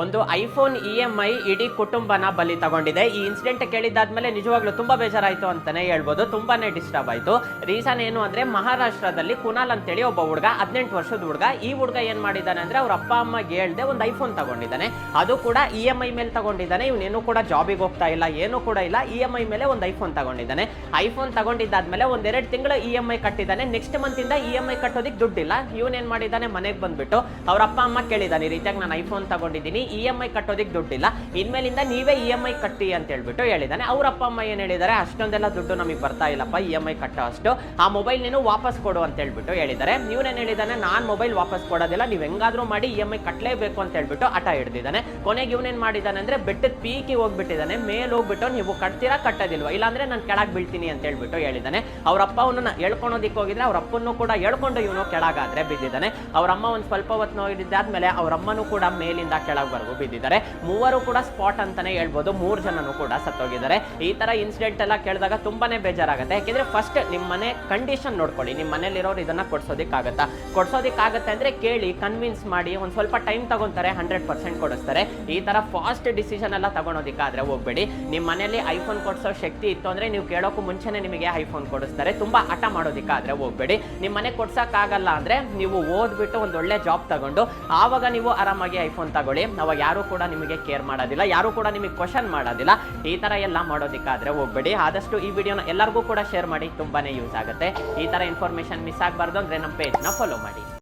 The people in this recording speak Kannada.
ಒಂದು ಐಫೋನ್ EMI ಇಡೀ ಕುಟುಂಬನ ಬಲಿ ತಗೊಂಡಿದೆ. ಈ ಇನ್ಸಿಡೆಂಟ್ ಕೇಳಿದ್ದಾದ್ಮೇಲೆ ನಿಜವಾಗ್ಲೂ ತುಂಬಾ ಬೇಜಾರಾಯ್ತು ಅಂತಾನೆ ಹೇಳ್ಬೋದು. ತುಂಬಾನೇ ಡಿಸ್ಟರ್ಬ್ ಆಯ್ತು. ರೀಸನ್ ಏನು ಅಂದ್ರೆ ಮಹಾರಾಷ್ಟ್ರದಲ್ಲಿ ಕುನಾಲ್ ಅಂತೇಳಿ ಒಬ್ಬ ಹುಡುಗ, 18 ವರ್ಷದ ಹುಡುಗ. ಈ ಹುಡುಗ ಏನ್ ಮಾಡಿದಾನೆ ಅಂದ್ರೆ ಅವ್ರ ಅಪ್ಪ ಅಮ್ಮಗೆ ಹೇಳ್ದೆ ಒಂದು ಐಫೋನ್ ತಗೊಂಡಿದ್ದಾನೆ. ಅದು ಕೂಡ EMI ಮೇಲೆ ತಗೊಂಡಿದ್ದಾನೆ. ಇವನೇನು ಕೂಡ ಜಾಬಿಗೆ ಹೋಗ್ತಾ ಇಲ್ಲ, ಏನು ಕೂಡ ಇಲ್ಲ. EMI ಮೇಲೆ ಒಂದು ಐಫೋನ್ ತಗೊಂಡಿದ್ದಾನೆ. ಐಫೋನ್ ತಗೊಂಡಿದ್ದಾದ್ಮೇಲೆ ಒಂದೆರಡು ತಿಂಗಳು EMI ಕಟ್ಟಿದ್ದಾನೆ. ನೆಕ್ಸ್ಟ್ ಮಂತ್ ಇಂದ EMI ಕಟ್ಟೋದಿಕ್ ದುಡ್ಡಿಲ್ಲ. ಇವನೇನ್ ಮಾಡಿದ್ದಾನೆ, ಮನೆಗೆ ಬಂದ್ಬಿಟ್ಟು ಅವ್ರ ಅಪ್ಪ ಅಮ್ಮ ಕೇಳಿದಾನೆ, ಈ ರೀತಿಯಾಗಿ ನಾನು ಐಫೋನ್ ತಗೊಂಡಿದ್ದೀನಿ, EMI ಕಟ್ಟೋದಿಕ್ ದುಡ್ಡಿಲ್ಲ, ಇನ್ಮೇಲಿಂದ ನೀವೇ EMI ಕಟ್ಟಿ ಅಂತ ಹೇಳ್ಬಿಟ್ಟು ಹೇಳಿದಾನೆ. ಅವ್ರ ಅಪ್ಪ ಅಮ್ಮ ಏನ್ ಹೇಳಿದಾರೆ, ಅಷ್ಟೊಂದೆಲ್ಲ ದುಡ್ಡು ನಮಗೆ ಬರ್ತಾ ಇಲ್ಲಪ್ಪ, EMI ಕಟ್ಟೋ ಅಷ್ಟು, ಆ ಮೊಬೈಲ್ ನೀನು ವಾಪಸ್ ಕೊಡು ಅಂತ ಹೇಳ್ಬಿಟ್ಟು ಹೇಳಿದ್ದಾರೆ. ಇವನೇನ್ ಹೇಳಿದಾನೆ, ನಾನ್ ಮೊಬೈಲ್ ವಾಪಸ್ ಕೊಡೋದಿಲ್ಲ, ನೀವ್ ಹೆಂಗಾದ್ರೂ ಮಾಡಿ EMI ಕಟ್ಟಲೇಬೇಕು ಅಂತ ಹೇಳ್ಬಿಟ್ಟು ಹಠ ಹಿಡಿದಿದ್ದಾನೆ. ಕೊನೆಗೆ ಇವನೇನ್ ಮಾಡಿದಾನೆ ಅಂದ್ರೆ ಬೆಟ್ಟದ ಪೀಕಿ ಹೋಗ್ಬಿಟ್ಟಿದ್ದಾನೆ. ಮೇಲ್ ಹೋಗ್ಬಿಟ್ಟು ನೀವು ಕಟ್ತೀರಾ ಕಟ್ಟೋದಿಲ್ವಾ, ಇಲ್ಲಾಂದ್ರೆ ನಾನು ಕೆಳಗ್ ಬೀಳ್ತೀನಿ ಅಂತ ಹೇಳ್ಬಿಟ್ಟು ಹೇಳಿದಾನೆ. ಅವ್ರ ಅಪ್ಪ ಅವನನ್ನ ಹೇಳ್ಕೊಳೋದಿಕ್ ಹೋಗಿದ್ರೆ ಅವ್ರ ಅಪ್ಪನ್ನು ಕೂಡ ಹೇಳ್ಕೊಂಡು ಇವನು ಕೆಳಗಾದ್ರೆ ಬಿದ್ದಿದ್ದಾನೆ. ಅವ್ರ ಅಮ್ಮ ಒಂದ್ ಸ್ವಲ್ಪ ಹೊತ್ತು ನೋಡಿದ್ದಾದ್ಮೇಲೆ ಅವ್ರ ಅಮ್ಮನೂ ಕೂಡ ಮೇಲಿಂದ ಕೆಳಗ್ವರೆಗೂ ಬಿದ್ದಿದ್ದಾರೆ. ಮೂವರು ಕೂಡ ಸ್ಪಾಟ್ ಅಂತಾನೆ ಹೇಳ್ಬೋದು. 3 ಜನನು ಕೂಡ ಸತ್ತೋಗಿದ್ದಾರೆ. ಈ ತರ ಇನ್ಸಿಡೆಂಟ್ ಎಲ್ಲ ಕೇಳಿದಾಗ ತುಂಬಾನೇ ಬೇಜಾರಾಗುತ್ತೆ. ಯಾಕೆಂದ್ರೆ ಫಸ್ಟ್ ನಿಮ್ ಮನೆ ಕಂಡೀಷನ್ ನೋಡ್ಕೊಳ್ಳಿ. ನಿಮ್ ಮನೇಲಿರೋರು ಇದನ್ನ ಕೊಡ್ಸೋದಿಕ್ಕಾಗತ್ತೆ ಅಂದ್ರೆ ಕೇಳಿ, ಕನ್ವಿನ್ಸ್ ಮಾಡಿ, ಒಂದ್ ಸ್ವಲ್ಪ ಟೈಮ್ ತಗೊಂತಾರೆ, 100% ಕೊಡಿಸ್ತಾರೆ. ಈ ತರ ಫಾಸ್ಟ್ ಡಿಸಿಷನ್ ಎಲ್ಲ ತಗೊಳೋದಿಕ್ಕಾದ್ರೆ ಹೋಗ್ಬೇಡಿ. ನಿಮ್ ಮನೇಲಿ ಐಫೋನ್ ಕೊಡ್ಸೋ ಶಕ್ತಿ ಇತ್ತು ಅಂದ್ರೆ ನೀವು ಕೇಳೋಕ್ಕೂ ಮುಂಚೆನೆ ನಿಮಗೆ ಐಫೋನ್ ಕೊಡಿಸ್ತಾರೆ. ತುಂಬಾ ಹಠ ಮಾಡೋದಿಕ್ಕಾದ್ರೆ ಹೋಗ್ಬೇಡಿ. ನಿಮ್ ಮನೆ ಕೊಡ್ಸಕ್ಕಾಗಲ್ಲ ಅಂದ್ರೆ ನೀವು ಓದ್ಬಿಟ್ಟು ಒಂದ್ ಒಳ್ಳೆ ಜಾಬ್ ತಗೊಂಡು ಆವಾಗ ನೀವು ಆರಾಮಾಗಿ ಐಫೋನ್ ತಗೊಳ್ಳಿ. ಅವಾಗ ಯಾರು ಕೂಡ ನಿಮಗೆ ಕೇರ್ ಮಾಡೋದಿಲ್ಲ, ಯಾರು ಕೂಡ ನಿಮಗೆ ಕ್ವಶನ್ ಮಾಡೋದಿಲ್ಲ. ಈ ತರ ಎಲ್ಲ ಮಾಡೋದಿಕ್ಕಾದ್ರೆ ಹೋಗ್ಬೇಡಿ. ಆದಷ್ಟು ಈ ವಿಡಿಯೋನ ಎಲ್ಲರಿಗೂ ಕೂಡ ಶೇರ್ ಮಾಡಿ, ತುಂಬಾನೇ ಯೂಸ್ ಆಗುತ್ತೆ. ಈ ತರ ಇನ್ಫಾರ್ಮೇಶನ್ ಮಿಸ್ ಆಗಬಾರ್ದು ಅಂದ್ರೆ ನಮ್ಮ ಪೇಜ್ನ ಫಾಲೋ ಮಾಡಿ.